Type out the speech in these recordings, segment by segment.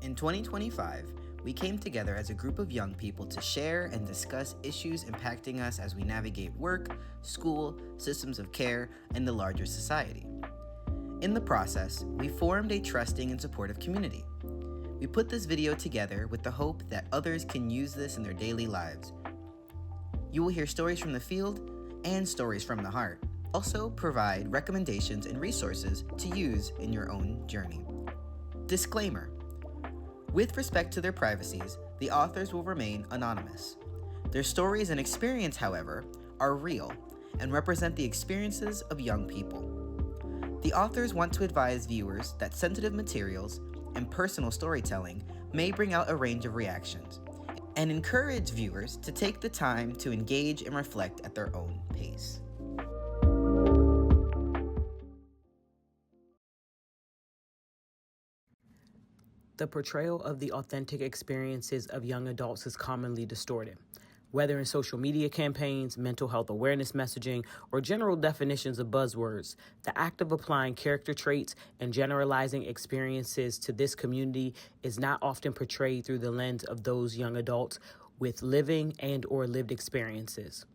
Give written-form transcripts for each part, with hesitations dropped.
In 2025, we came together as a group of young people to share and discuss issues impacting us as we navigate work, school, systems of care, and the larger society. In the process, we formed a trusting and supportive community. We put this video together with the hope that others can use this in their daily lives. You will hear stories from the field and stories from the heart. Also provide recommendations and resources to use in your own journey. Disclaimer: with respect to their privacies, the authors will remain anonymous. Their stories and experience, however, are real and represent the experiences of young people. The authors want to advise viewers that sensitive materials and personal storytelling may bring out a range of reactions, and encourage viewers to take the time to engage and reflect at their own pace. The portrayal of the authentic experiences of young adults is commonly distorted, whether in social media campaigns, mental health awareness messaging, or general definitions of buzzwords. The act of applying character traits and generalizing experiences to this community is not often portrayed through the lens of those young adults with living and or lived experiences.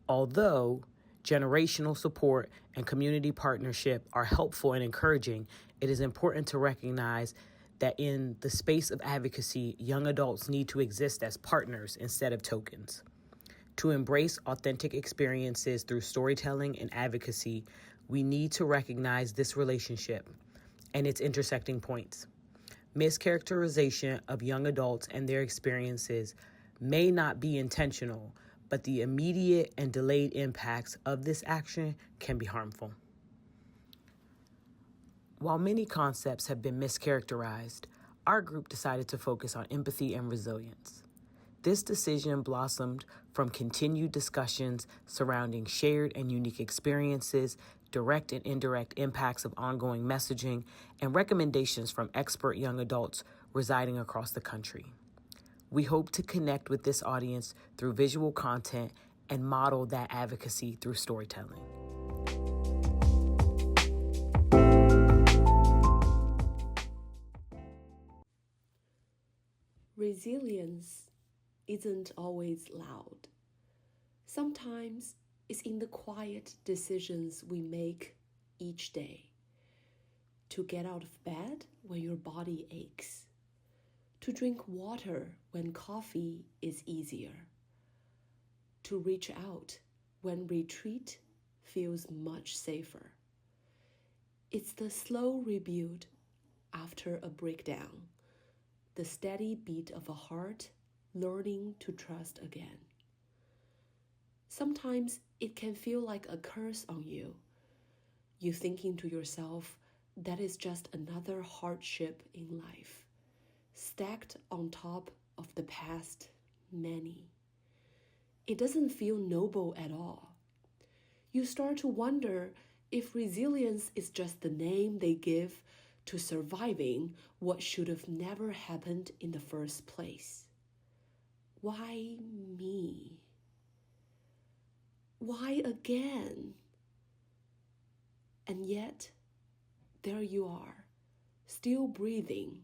Although generational support and community partnership are helpful and encouraging, it is important to recognize that in the space of advocacy, young adults need to exist as partners instead of tokens. To embrace authentic experiences through storytelling and advocacy, we need to recognize this relationship and its intersecting points. Mischaracterization of young adults and their experiences may not be intentional, but the immediate and delayed impacts of this action can be harmful. While many concepts have been mischaracterized, our group decided to focus on empathy and resilience. This decision blossomed from continued discussions surrounding shared and unique experiences, direct and indirect impacts of ongoing messaging, and recommendations from expert young adults residing across the country. We hope to connect with this audience through visual content and model that advocacy through storytelling. Resilience isn't always loud. Sometimes it's in the quiet decisions we make each day. To get out of bed when your body aches. To drink water when coffee is easier. To reach out when retreat feels much safer. It's the slow rebuild after a breakdown. The steady beat of a heart learning to trust again. Sometimes it can feel like a curse on you. You thinking to yourself, that is just another hardship in life, stacked on top of the past many. It doesn't feel noble at all. You start to wonder if resilience is just the name they give to surviving what should have never happened in the first place. Why me? Why again? And yet, there you are, still breathing,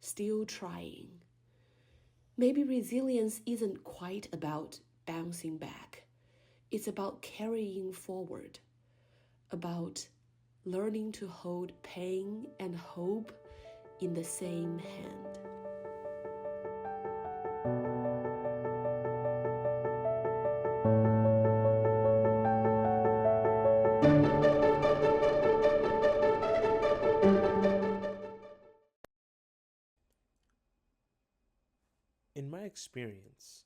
still trying. Maybe resilience isn't quite about bouncing back. It's about carrying forward, about learning to hold pain and hope in the same hand. In my experience,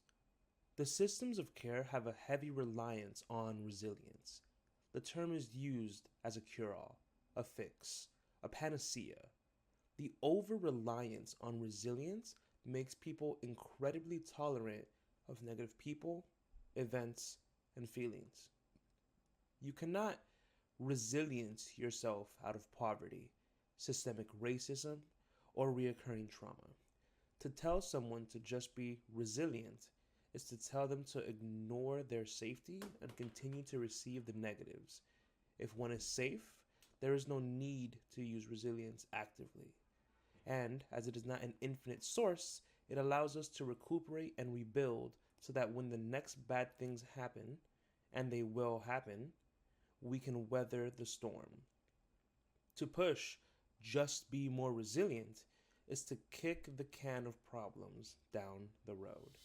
the systems of care have a heavy reliance on resilience. The term is used as a cure-all, a fix, a panacea. The over-reliance on resilience makes people incredibly tolerant of negative people, events, and feelings. You cannot resilience yourself out of poverty, systemic racism, or reoccurring trauma. To tell someone to just be resilient is to tell them to ignore their safety and continue to receive the negatives. If one is safe, there is no need to use resilience actively. And as it is not an infinite source, it allows us to recuperate and rebuild so that when the next bad things happen, and they will happen, we can weather the storm. To push, just be more resilient, is to kick the can of problems down the road.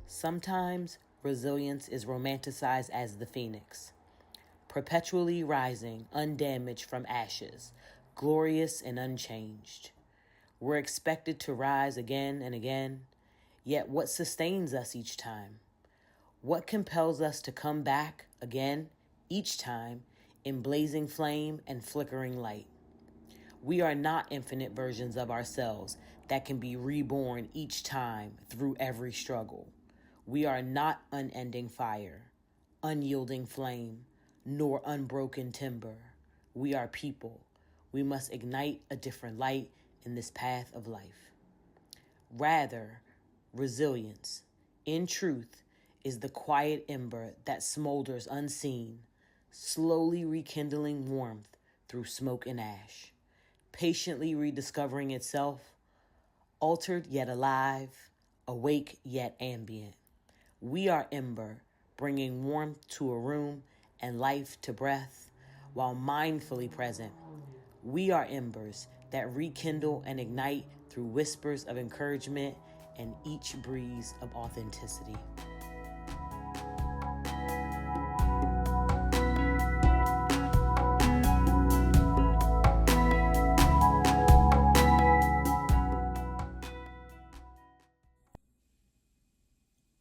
Sometimes resilience is romanticized as the phoenix, perpetually rising, undamaged from ashes, glorious and unchanged. We're expected to rise again and again, yet what sustains us each time? What compels us to come back again each time in blazing flame and flickering light? We are not infinite versions of ourselves that can be reborn each time through every struggle. We are not unending fire, unyielding flame, nor unbroken timber. We are people. We must ignite a different light in this path of life. Rather, resilience, in truth, is the quiet ember that smolders unseen, slowly rekindling warmth through smoke and ash, patiently rediscovering itself, altered yet alive, awake yet ambient. We are ember, bringing warmth to a room and life to breath, while mindfully present. We are embers that rekindle and ignite through whispers of encouragement and each breeze of authenticity.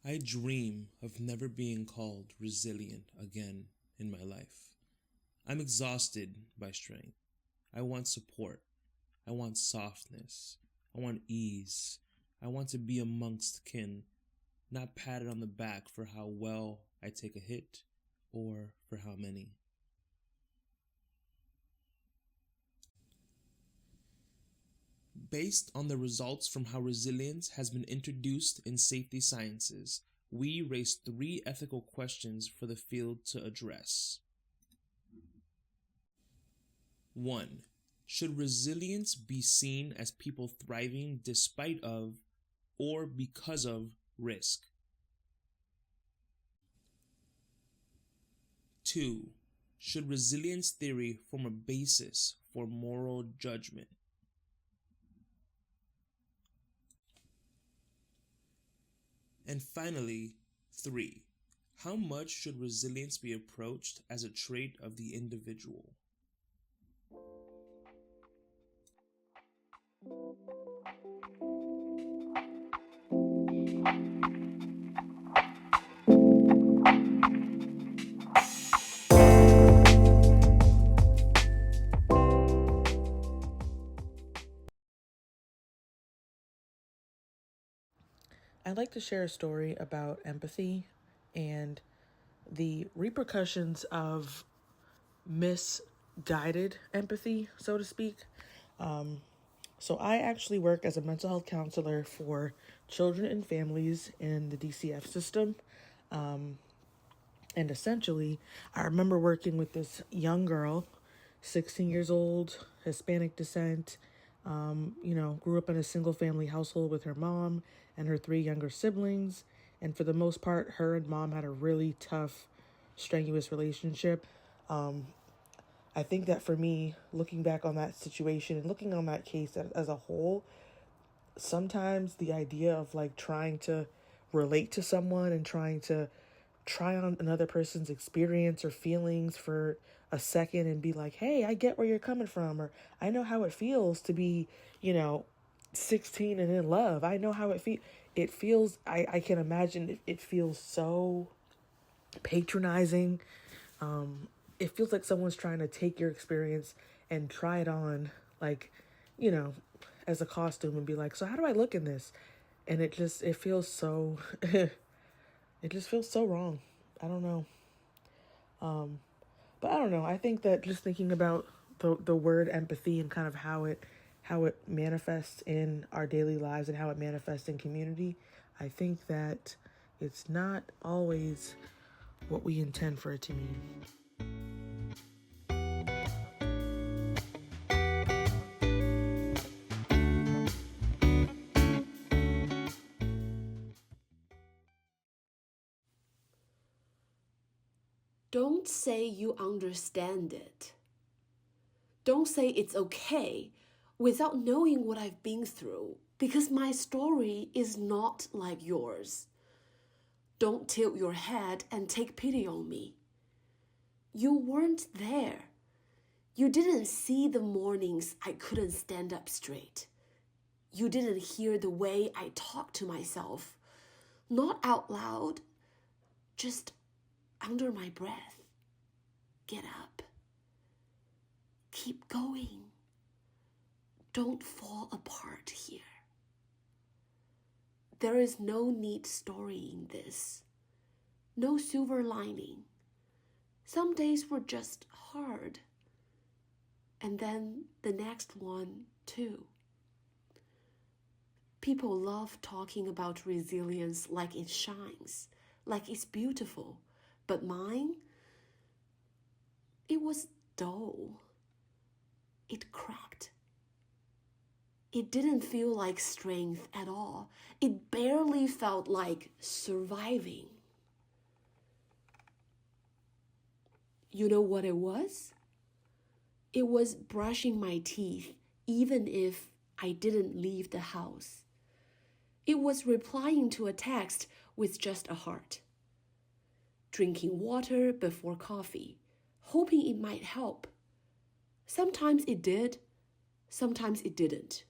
I dream of never being called resilient again in my life. I'm exhausted by strength. I want support. I want softness. I want ease. I want to be amongst kin, not patted on the back for how well I take a hit or for how many. Based on the results from how resilience has been introduced in safety sciences, we raised 3 ethical questions for the field to address. 1. Should resilience be seen as people thriving despite of or because of risk? 2. Should resilience theory form a basis for moral judgment? And finally, 3. How much should resilience be approached as a trait of the individual? I'd like to share a story about empathy and the repercussions of misguided empathy, so to speak. So I actually work as a mental health counselor for children and families in the DCF system. And essentially, I remember working with this young girl, 16 years old, Hispanic descent, grew up in a single family household with her mom and her 3 younger siblings. And for the most part, her and mom had a really tough, strenuous relationship. I think that for me, looking back on that situation and looking on that case as a whole, sometimes the idea of like trying to relate to someone and trying to try on another person's experience or feelings for a second and be like, hey, I get where you're coming from, or I know how it feels to be, 16 and in love. I know how it feels. I can imagine it feels so patronizing. It feels like someone's trying to take your experience and try it on, like, as a costume and be like, so how do I look in this? And it feels so, it just feels so wrong. I don't know. But I don't know. I think that just thinking about the word empathy and kind of how it how it manifests in our daily lives and how it manifests in community, I think that it's not always what we intend for it to mean. Don't say you understand it. Don't say it's okay without knowing what I've been through, because my story is not like yours. Don't tilt your head and take pity on me. You weren't there. You didn't see the mornings I couldn't stand up straight. You didn't hear the way I talked to myself, not out loud, just under my breath. Get up. Keep going. Don't fall apart here. There is no neat story in this. No silver lining. Some days were just hard. And then the next one, too. People love talking about resilience like it shines, like it's beautiful. But mine, it was dull. It cracked. It didn't feel like strength at all. It barely felt like surviving. You know what it was? It was brushing my teeth, even if I didn't leave the house. It was replying to a text with just a heart. Drinking water before coffee, hoping it might help. Sometimes it did, sometimes it didn't.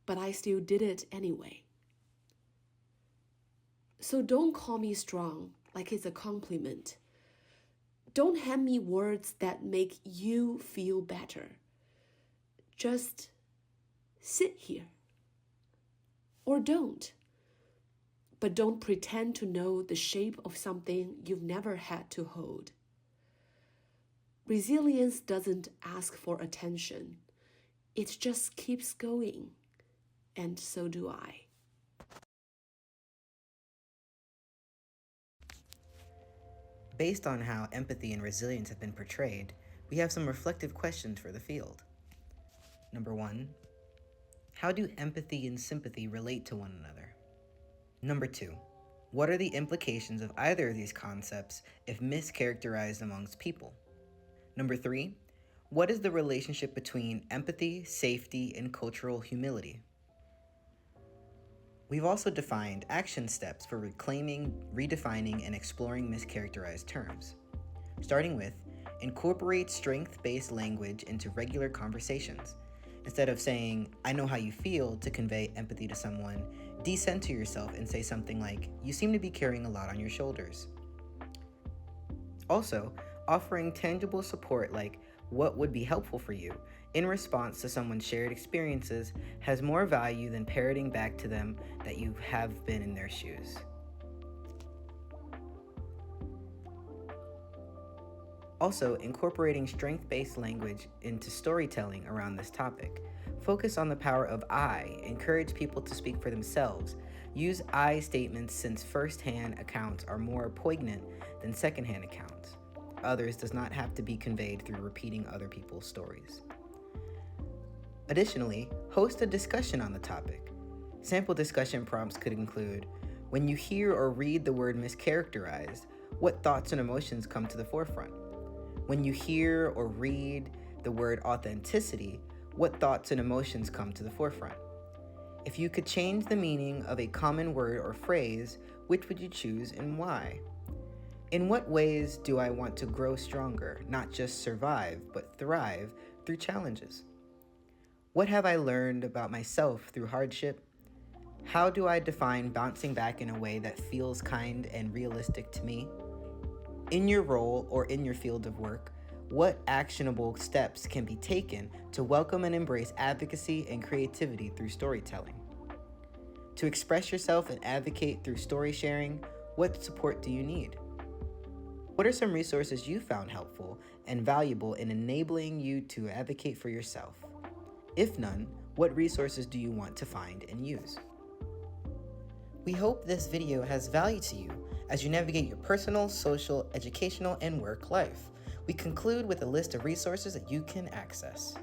But I still did it anyway. So don't call me strong like it's a compliment. Don't hand me words that make you feel better. Just sit here. Or don't. But don't pretend to know the shape of something you've never had to hold. Resilience doesn't ask for attention. It just keeps going. And so do I. Based on how empathy and resilience have been portrayed, we have some reflective questions for the field. Number 1, how do empathy and sympathy relate to one another? Number 2, what are the implications of either of these concepts if mischaracterized amongst people? Number 3, what is the relationship between empathy, safety, and cultural humility? We've also defined action steps for reclaiming, redefining, and exploring mischaracterized terms. Starting with, incorporate strength-based language into regular conversations. Instead of saying, I know how you feel, to convey empathy to someone, decenter yourself and say something like, you seem to be carrying a lot on your shoulders. Also, offering tangible support like, what would be helpful for you, in response to someone's shared experiences has more value than parroting back to them that you have been in their shoes. Also, incorporating strength-based language into storytelling around this topic. Focus on the power of I. Encourage people to speak for themselves. Use I statements since first-hand accounts are more poignant than second-hand accounts. Others does not have to be conveyed through repeating other people's stories. Additionally, host a discussion on the topic. Sample discussion prompts could include, when you hear or read the word mischaracterized, what thoughts and emotions come to the forefront? When you hear or read the word authenticity, what thoughts and emotions come to the forefront? If you could change the meaning of a common word or phrase, which would you choose and why? In what ways do I want to grow stronger, not just survive, but thrive through challenges? What have I learned about myself through hardship? How do I define bouncing back in a way that feels kind and realistic to me? In your role or in your field of work, what actionable steps can be taken to welcome and embrace advocacy and creativity through storytelling? To express yourself and advocate through story sharing, what support do you need? What are some resources you found helpful and valuable in enabling you to advocate for yourself? If none, what resources do you want to find and use? We hope this video has value to you as you navigate your personal, social, educational, and work life. We conclude with a list of resources that you can access.